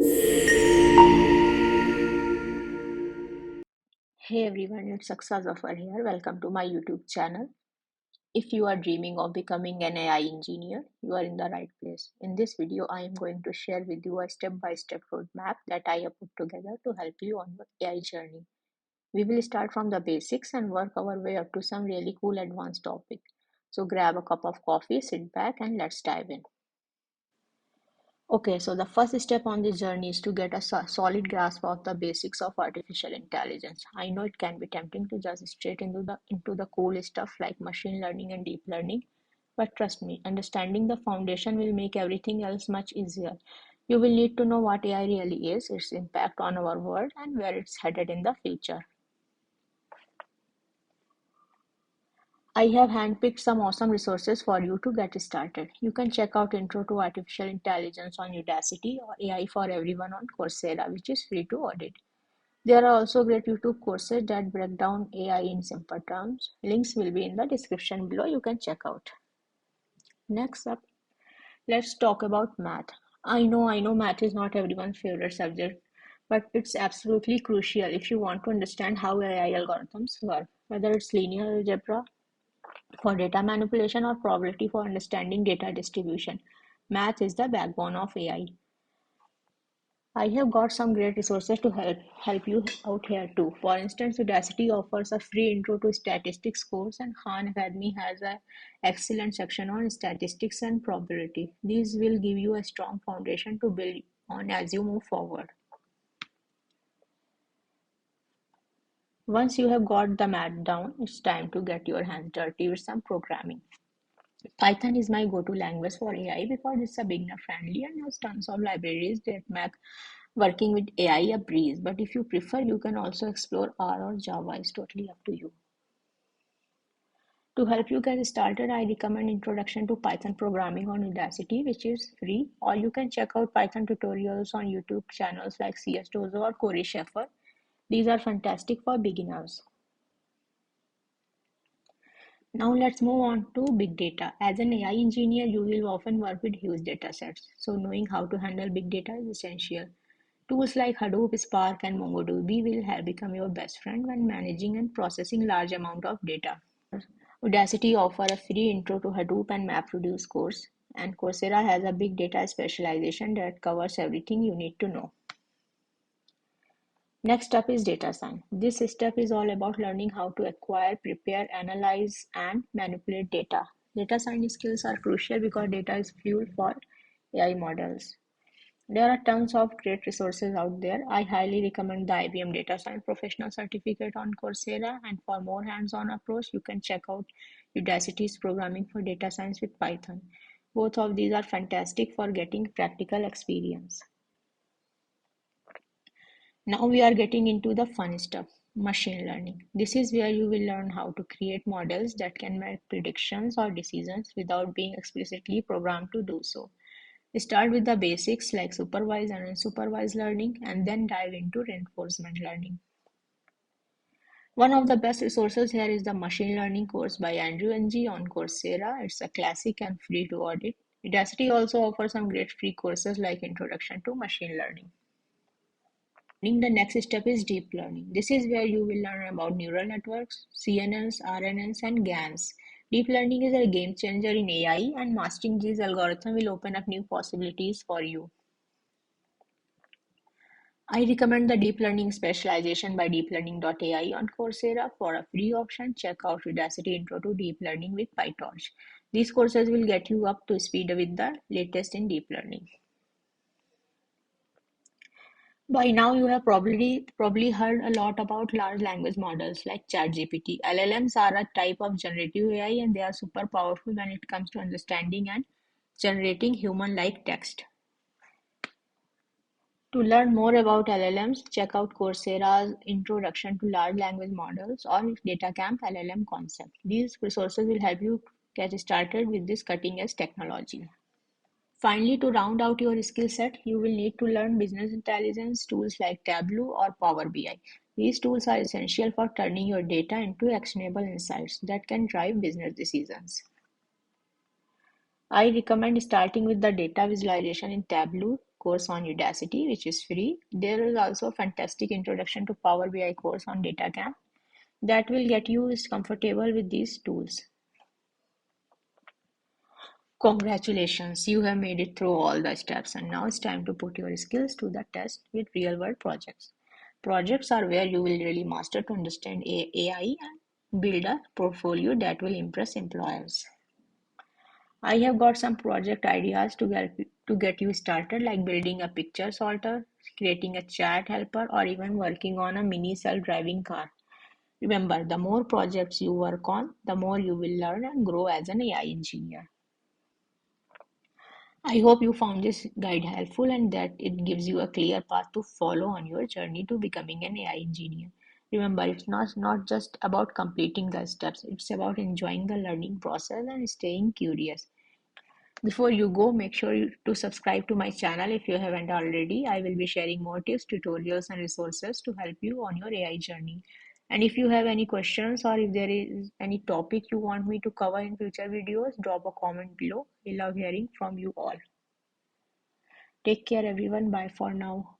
Hey everyone, it's Aksa Zafar here. Welcome to my YouTube channel. If you are dreaming of becoming an AI engineer, you are in the right place. In this video, I am going to share with you a step-by-step roadmap that I have put together to help you on your AI journey. We will start from the basics and work our way up to some really cool advanced topic. So grab a cup of coffee, sit back, and let's dive in. Okay, so the first step on this journey is to get a solid grasp of the basics of artificial intelligence. I know it can be tempting to just straight into the cool stuff like machine learning and deep learning, but trust me, understanding the foundation will make everything else much easier. You will need to know what AI really is, its impact on our world, and where it's headed in the future. I have handpicked some awesome resources for you to get started. You can check out Intro to Artificial Intelligence on Udacity or AI for Everyone on Coursera, which is free to audit. There are also great YouTube courses that break down AI in simple terms. Links will be in the description below. You can check out. Next up, let's talk about math. I know math is not everyone's favorite subject, but it's absolutely crucial if you want to understand how AI algorithms work, whether it's linear algebra for data manipulation or probability for understanding data distribution. Math is the backbone of AI. I have got some great resources to help you out here too. For instance, Udacity offers a free intro to statistics course, and Khan Academy has an excellent section on statistics and probability. These will give you a strong foundation to build on as you move forward. Once you have got the math down, it's time to get your hands dirty with some programming. Python is my go-to language for AI because it's a beginner friendly and has tons of libraries that make working with AI a breeze. But if you prefer, you can also explore R or Java. It's totally up to you. To help you get started, I recommend Introduction to Python Programming on Udacity, which is free, or you can check out Python tutorials on YouTube channels like CS Dozo or Corey Sheffer. These are fantastic for beginners. Now let's move on to big data. As an AI engineer, you will often work with huge data sets, so knowing how to handle big data is essential. Tools like Hadoop, Spark, and MongoDB will have become your best friend when managing and processing large amount of data. Udacity offers a free intro to Hadoop and MapReduce course, and Coursera has a big data specialization that covers everything you need to know. Next up is data science. This step is all about learning how to acquire, prepare, analyze, and manipulate data. Data science skills are crucial because data is fuel for AI models. There are tons of great resources out there. I highly recommend the IBM Data Science Professional Certificate on Coursera, and for more hands-on approach, you can check out Udacity's Programming for Data Science with Python. Both of these are fantastic for getting practical experience. Now we are getting into the fun stuff, machine learning. This is where you will learn how to create models that can make predictions or decisions without being explicitly programmed to do so. Start with the basics like supervised and unsupervised learning, and then dive into reinforcement learning. One of the best resources here is the machine learning course by Andrew Ng on Coursera. It's a classic and free to audit. Udacity also offers some great free courses like Introduction to Machine Learning. The next step is deep learning. This is where you will learn about neural networks, CNNs, RNNs, and GANs. Deep learning is a game changer in AI, and mastering these algorithms will open up new possibilities for you. I recommend the Deep Learning Specialization by deeplearning.ai on Coursera. For a free option, check out Udacity Intro to Deep Learning with PyTorch. These courses will get you up to speed with the latest in deep learning. By now, you have probably heard a lot about large language models like ChatGPT. LLMs are a type of generative AI, and they are super powerful when it comes to understanding and generating human-like text. To learn more about LLMs, check out Coursera's Introduction to Large Language Models or DataCamp LLM Concept. These resources will help you get started with this cutting-edge technology. Finally, to round out your skill set, you will need to learn business intelligence tools like Tableau or Power BI. These tools are essential for turning your data into actionable insights that can drive business decisions. I recommend starting with the data visualization in Tableau. course on Udacity, which is free. There is also a fantastic introduction to Power BI course on DataCamp that will get you comfortable with these tools. Congratulations, you have made it through all the steps, and now it's time to put your skills to the test with real world projects. Projects are where you will really master to understand AI and build a portfolio that will impress employers. I have got some project ideas to get you started, like building a picture sorter, creating a chat helper, or even working on a mini self-driving car. Remember, the more projects you work on, the more you will learn and grow as an AI engineer. I hope you found this guide helpful and that it gives you a clear path to follow on your journey to becoming an AI engineer. Remember, it's not just about completing the steps, it's about enjoying the learning process and staying curious. Before you go, make sure to subscribe to my channel if you haven't already. I will be sharing more tips, tutorials, and resources to help you on your AI journey. And if you have any questions or if there is any topic you want me to cover in future videos, drop a comment below. I love hearing from you all. Take care, everyone. Bye for now.